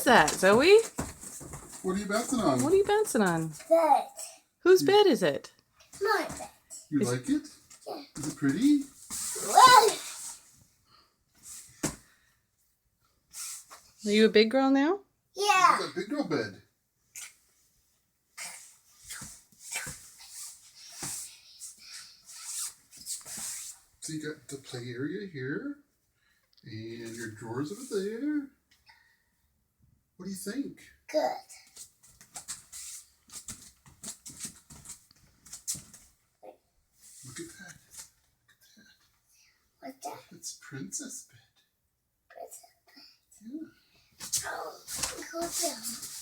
is that, Zoe? What are you bouncing on? What are you bouncing on? Bed. Whose bed is it? My bed. You like it? Yeah. Is it pretty? Well, Are you a big girl now? yeah. It's a big girl bed. So you got the play area here, and your drawers over there. What do you think? Good. Look at that. What's that? It's princess bed. Yeah. Oh, go down.